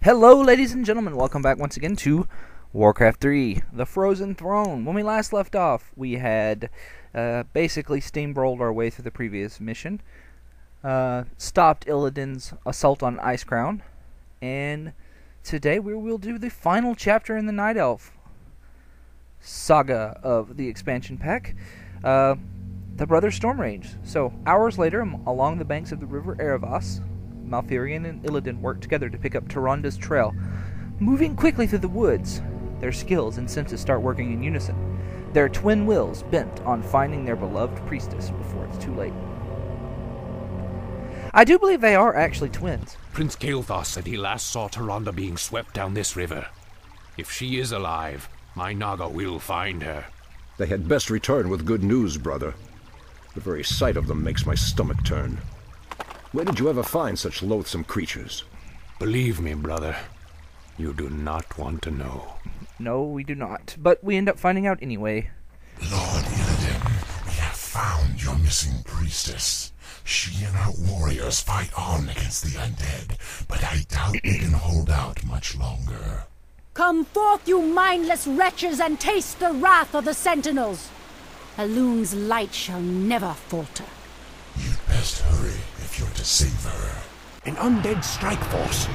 Hello, ladies and gentlemen. Welcome back once again to Warcraft 3, The Frozen Throne. When we last left off, we had basically steamrolled our way through the previous mission, stopped Illidian's assault on Ice Crown, and today we will do the final chapter in the Night Elf saga of the expansion pack, the Brothers Stormrage. So, hours later, along the banks of the River Erebos, Malfurion and Illidian work together to pick up Tyranda's trail. Moving quickly through the woods, their skills and senses start working in unison, their twin wills bent on finding their beloved priestess before it's too late. I do believe they are actually twins. Prince Kael'thas said he last saw Tyranda being swept down this river. If she is alive, my Naga will find her. They had best return with good news, brother. The very sight of them makes my stomach turn. Where did you ever find such loathsome creatures? Believe me, brother, you do not want to know. No, we do not. But we end up finding out anyway. Lord Illidian, we have found your missing priestess. She and her warriors fight on against the undead, but I doubt they can hold out much longer. Come forth, you mindless wretches, and taste the wrath of the sentinels. Alun's light shall never falter. You'd best hurry if you're to save her. An undead strike force.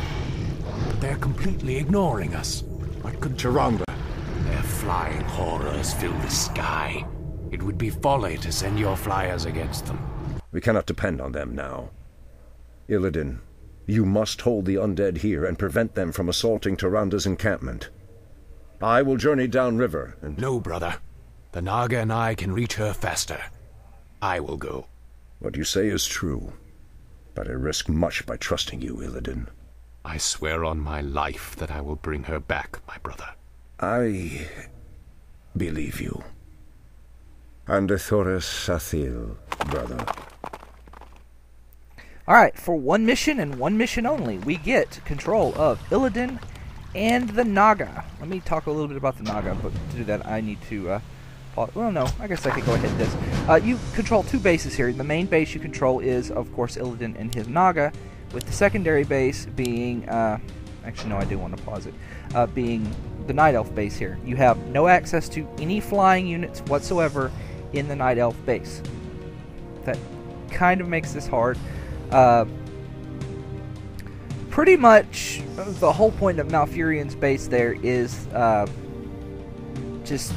But they're completely ignoring us. What could Tyranda? Their flying horrors fill the sky. It would be folly to send your flyers against them. We cannot depend on them now. Illidian, you must hold the undead here and prevent them from assaulting Tyranda's encampment. I will journey downriver and... No, brother. The Naga and I can reach her faster. I will go. What you say is true, but I risk much by trusting you, Illidian. I swear on my life that I will bring her back, my brother. I believe you. Andethores Sathil, brother. Alright, for one mission and one mission only, we get control of Illidian and the Naga. Let me talk a little bit about the Naga, but to do that I need to... well, no, I guess I could go ahead and do this. You control two bases here. The main base you control is, of course, Illidian and his Naga, with the secondary base being, actually, no, I do want to pause it, being the Night Elf base here. You have no access to any flying units whatsoever in the Night Elf base. That kind of makes this hard. Pretty much, the whole point of Malfurion's base there is, just...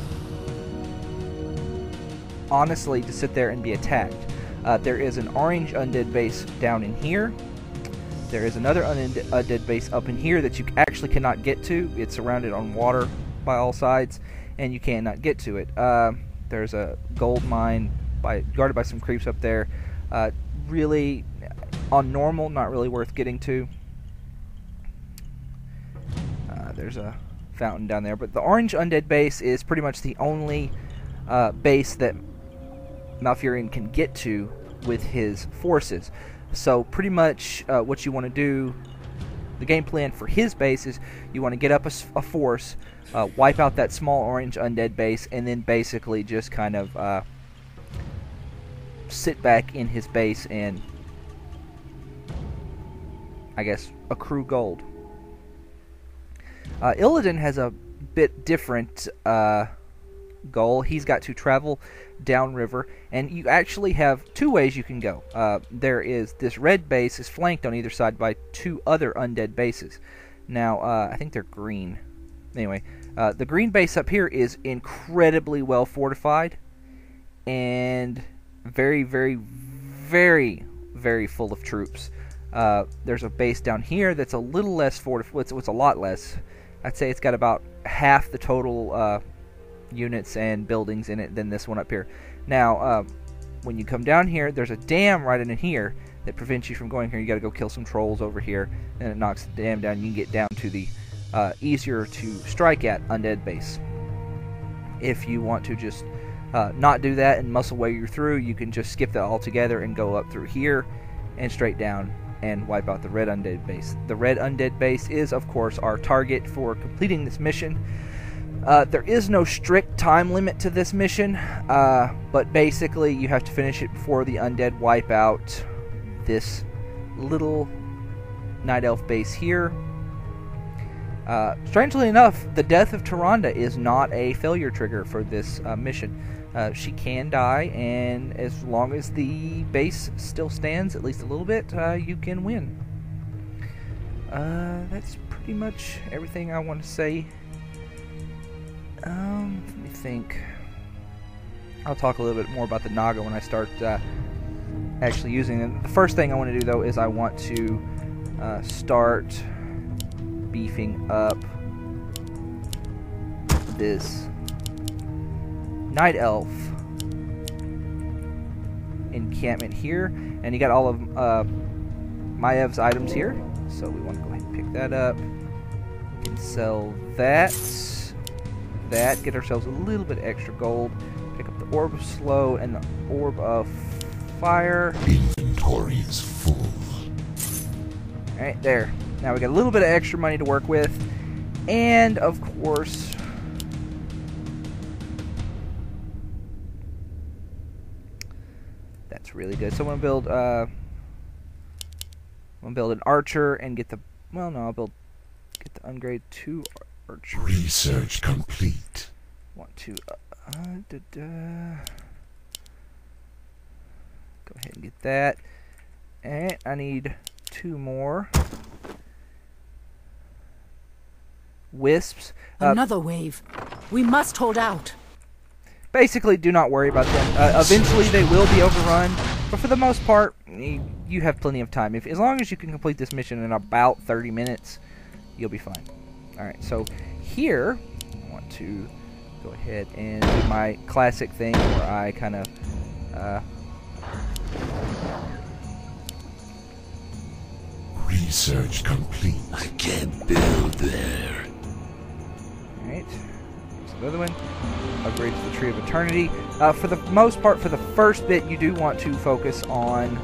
honestly, to sit there and be attacked. There is an orange undead base down in here. There is another undead base up in here that you actually cannot get to. It's surrounded on water by all sides, and you cannot get to it. There's a gold mine guarded by some creeps up there. Really, on normal, not really worth getting to. There's a fountain down there, but the orange undead base is pretty much the only base that Malfurion can get to with his forces. So pretty much what you want to do, the game plan for his base is you want to get up a force, wipe out that small orange undead base, and then basically just kind of sit back in his base and, I guess, accrue gold. Illidian has a bit different goal. He's got to travel downriver, and you actually have two ways you can go. There is this red base is flanked on either side by two other undead bases. Now, I think they're green. Anyway, the green base up here is incredibly well fortified and very, very, very, very full of troops. There's a base down here that's a little less fortified. It's a lot less. I'd say it's got about half the total units and buildings in it than this one up here. Now, when you come down here, there's a dam right in here that prevents you from going here. You got to go kill some trolls over here, and it knocks the dam down. You can get down to the easier to strike at undead base. If you want to just not do that and muscle way through, you can just skip that altogether and go up through here and straight down and wipe out the red undead base. The red undead base is, of course, our target for completing this mission. There is no strict time limit to this mission, but basically you have to finish it before the undead wipe out this little Night Elf base here. Strangely enough, the death of Tyrande is not a failure trigger for this mission. She can die, and as long as the base still stands at least a little bit, you can win. That's pretty much everything I want to say. Let me think. I'll talk a little bit more about the Naga when I start actually using it. The first thing I want to do, though, is I want to start beefing up this Night Elf encampment here, and you got all of Maev's items here, so we want to go ahead and pick that up. We can sell that, get ourselves a little bit extra gold, pick up the Orb of Slow and the Orb of Fire. Inventory is full. Alright, there. Now we got a little bit of extra money to work with, and of course, that's really good. So I'm gonna build an archer and get the I'll get the upgrade 2 archer. Research complete. Want to go ahead and get that, and I need 2 more wisps. Another wave. We must hold out. Basically, do not worry about them. Eventually, they will be overrun, but for the most part, you have plenty of time. As long as you can complete this mission in about 30 minutes, you'll be fine. Alright, so here, I want to go ahead and do my classic thing where I kind of Research complete. I can't build there. Alright, there's another one. Upgrade to the Tree of Eternity. For the most part, for the first bit, you do want to focus on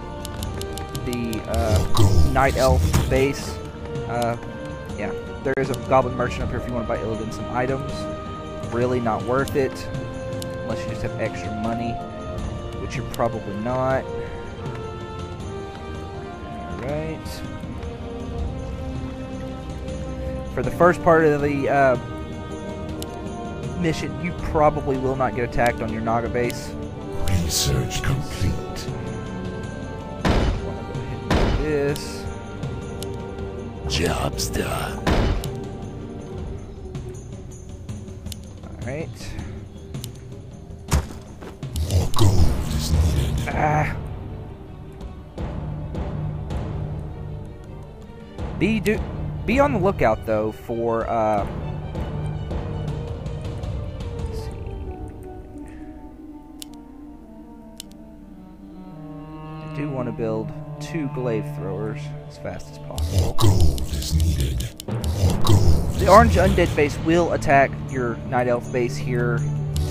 the Night Elf base. Yeah, there is a Goblin Merchant up here if you want to buy Illidian some items. Really not worth it, unless you just have extra money, which you're probably not. Alright. For the first part of the mission, you probably will not get attacked on your Naga base. Research complete. I want to go ahead and do this. Job's done. Alright. More gold is needed. Be on the lookout though for let's see. I do want to build 2 glaive throwers as fast as possible. More gold is needed. More gold. The orange undead base will attack your night elf base here.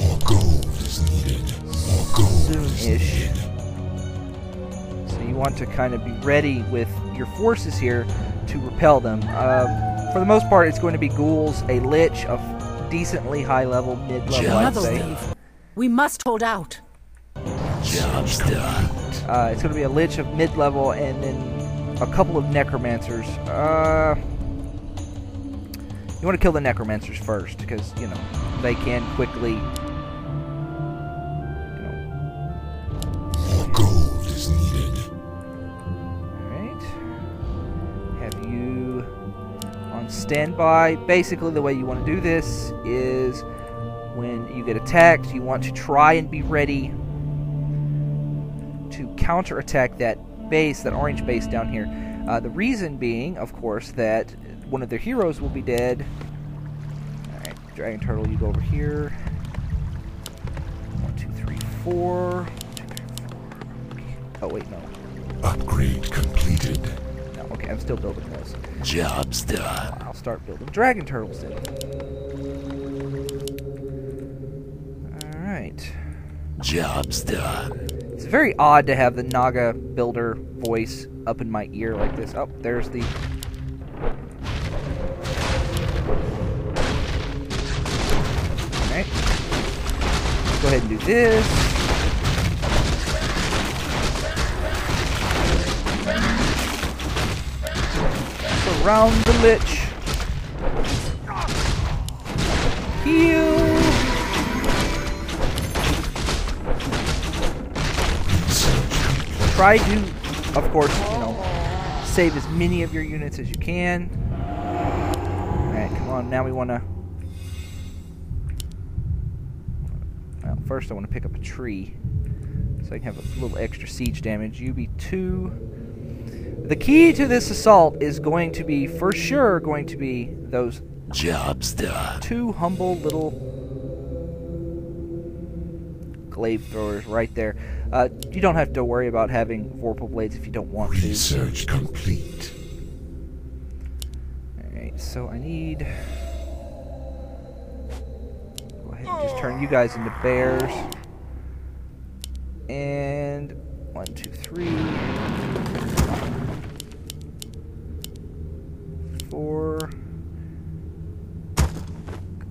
More gold is needed. More gold Soon-ish. So you want to kind of be ready with your forces here to repel them. For the most part, it's going to be ghouls, a lich of decently high level, mid-level, I'd Another say. wave. We must hold out. Job's done. It's going to be a lich of mid-level, and then a couple of necromancers. You want to kill the necromancers first, because, you know, they can quickly, More gold is needed. Alright. Have you on standby. Basically, the way you want to do this is when you get attacked, you want to try and be ready to counterattack that base, that orange base down here. The reason being, of course, that one of their heroes will be dead. Alright, Dragon Turtle, you go over here. 1, 2, 3, 4. 1, 2, 3, 4. Oh, wait, no. Upgrade completed. No, okay, I'm still building those. Job's done. I'll start building Dragon Turtles then. Alright. Job's done. It's very odd to have the Naga builder voice up in my ear like this. Oh, there's the... Alright. Let's go ahead and do this. Surround the lich. heal. Try to, of course, save as many of your units as you can. Alright, come on. Now we want to... Well, first I want to pick up a tree, so I can have a little extra siege damage. UB2. The key to this assault is going to be, for sure, going to be those Job's done. 2 humble little glaive throwers right there. You don't have to worry about having Vorpal Blades if you don't want to. Research complete. Alright, so I need... Go ahead and just turn you guys into bears. And 1, 2, 3, 4. Go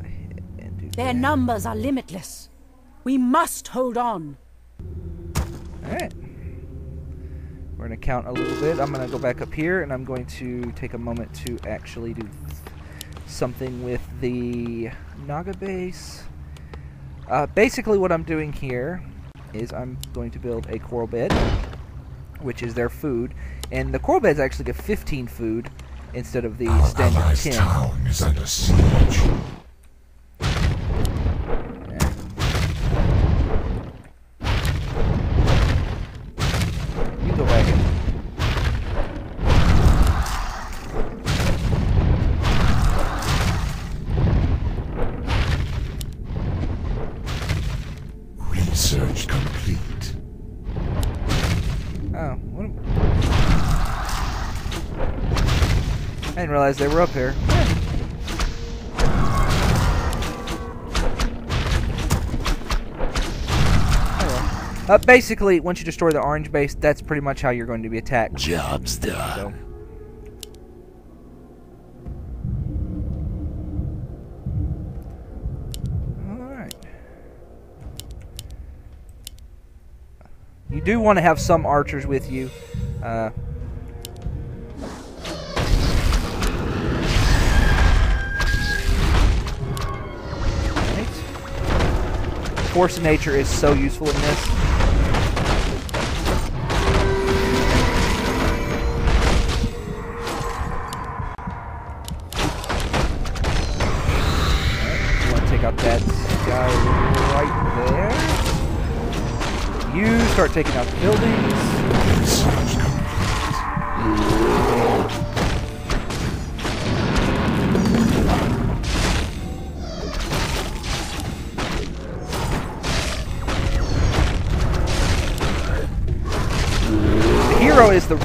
ahead and do Their that. numbers are limitless. We must hold on. Alright. We're going to count a little bit. I'm going to go back up here, and I'm going to take a moment to actually do something with the Naga base. Basically what I'm doing here is I'm going to build a coral bed, which is their food. And the coral beds actually get 15 food instead of the Our standard allies' 10. town is under siege. You go back in. Research complete. Oh, what I didn't realize they were up here. Oh, well. Basically, once you destroy the orange base, that's pretty much how you're going to be attacked. Job's done. So. Alright. You do want to have some archers with you. Force of nature is so useful in this. You want to take out that guy right there. You start taking out the buildings. Research Hero is the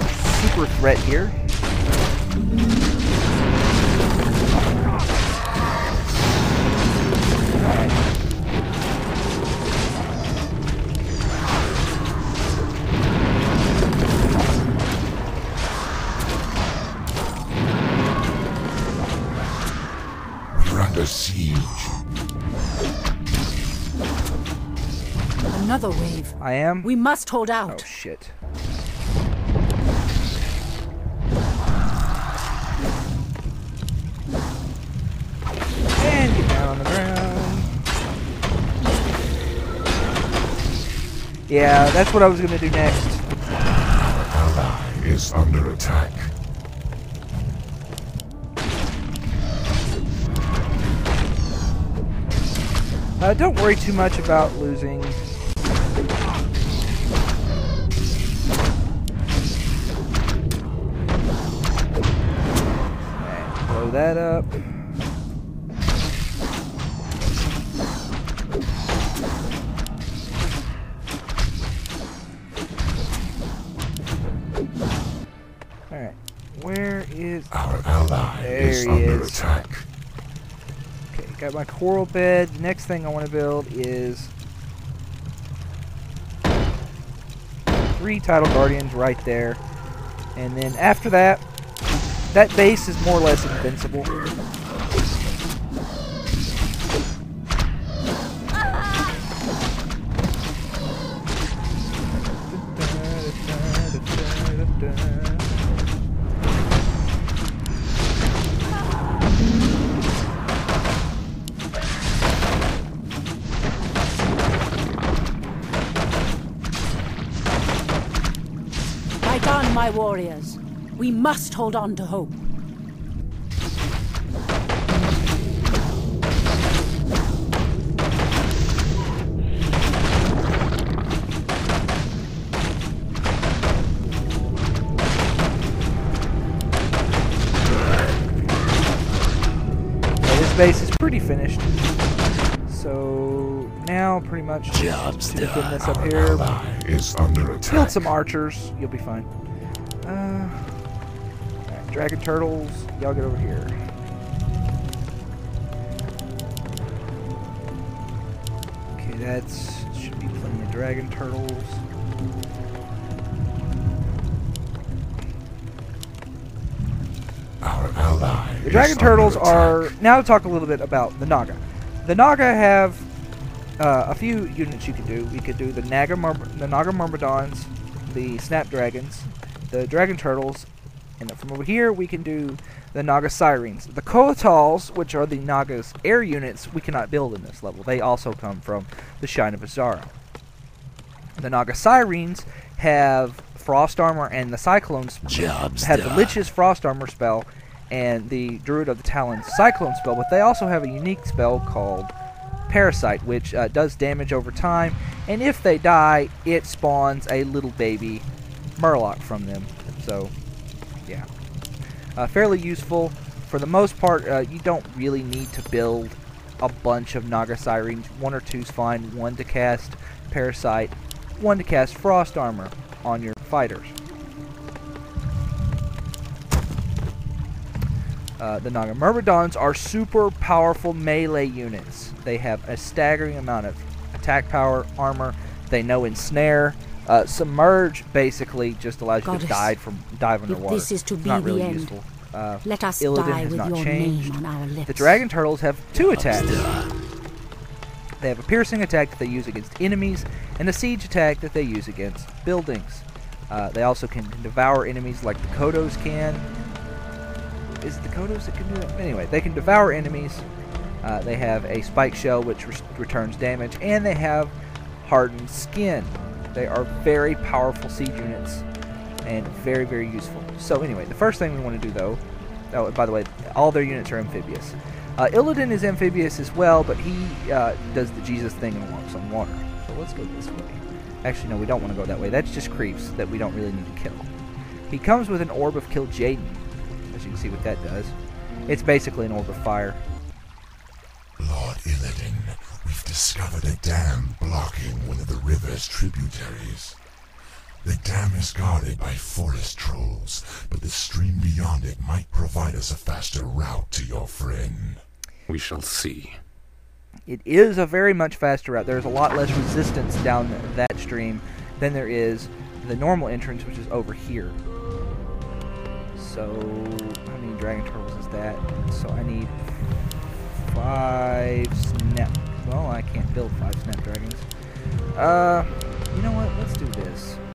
super threat here. We're under siege. Another wave. I am. We must hold Oh out. shit. And get down on the ground. Yeah, that's what I was gonna do next. Our ally is under attack. Don't worry too much about losing. Alright, blow that up. Alright, where is... Our ally There is he under is. attack. Okay, got my coral bed. The next thing I want to build is 3 Tidal Guardians right there. And then after that, that base is more or less invincible. my warriors. We must hold on to hope. This base is pretty finished. So now pretty much Job's to begin done. this up Our here. ally is under attack. Build some archers, you'll be fine. Alright, dragon turtles, y'all get over here. Okay, that's should be plenty of dragon turtles. Our ally. The dragon is turtles under are attack. now to talk a little bit about the Naga. The Naga have a few units you can do. We could do the Naga Myrmidons, the Snapdragons, the Dragon Turtles, and from over here we can do the Naga Sirens. The Koatals, which are the Naga's air units, we cannot build in this level. They also come from the Shrine of Azara. The Naga Sirens have Frost Armor and the Cyclone Job's have the done. Lich's Frost Armor spell and the Druid of the Talon's Cyclone spell, but they also have a unique spell called Parasite, which does damage over time, and if they die, it spawns a little baby Murloc from them. So, yeah. Fairly useful. For the most part, you don't really need to build a bunch of Naga Sirens. One or two's fine. One to cast Parasite, one to cast Frost Armor on your fighters. The Naga Myrmidons are super powerful melee units. They have a staggering amount of attack power, armor. They know Ensnare. Submerge basically just allows you to dive underwater. If this is to be Not really the end, useful. let us Illidian die has with not your changed. name on our lips. The Dragon Turtles have two attacks. They have a piercing attack that they use against enemies, and a siege attack that they use against buildings. They also can devour enemies like the Kodos can. Is it the Kodos that can do that? Anyway, they can devour enemies. They have a spike shell which returns damage, and they have hardened skin. They are very powerful siege units and very, very useful. So anyway, the first thing we want to do though, oh, by the way, all their units are amphibious. Illidian is amphibious as well, but he does the Jesus thing and walks on water. So let's go this way. Actually, no, we don't want to go that way. That's just creeps that we don't really need to kill. He comes with an Orb of Kill Jaden. As you can see what that does. It's basically an Orb of Fire. Lord Illidian, we've discovered a dam blocking one of the river's tributaries. The dam is guarded by forest trolls, but the stream beyond it might provide us a faster route to your friend. We shall see. It is a very much faster route. There's a lot less resistance down that stream than there is the normal entrance, which is over here. So, how many dragon turtles is that? So I need 5 snap. Well, I can't build 5 snapdragons. You know what? Let's do this.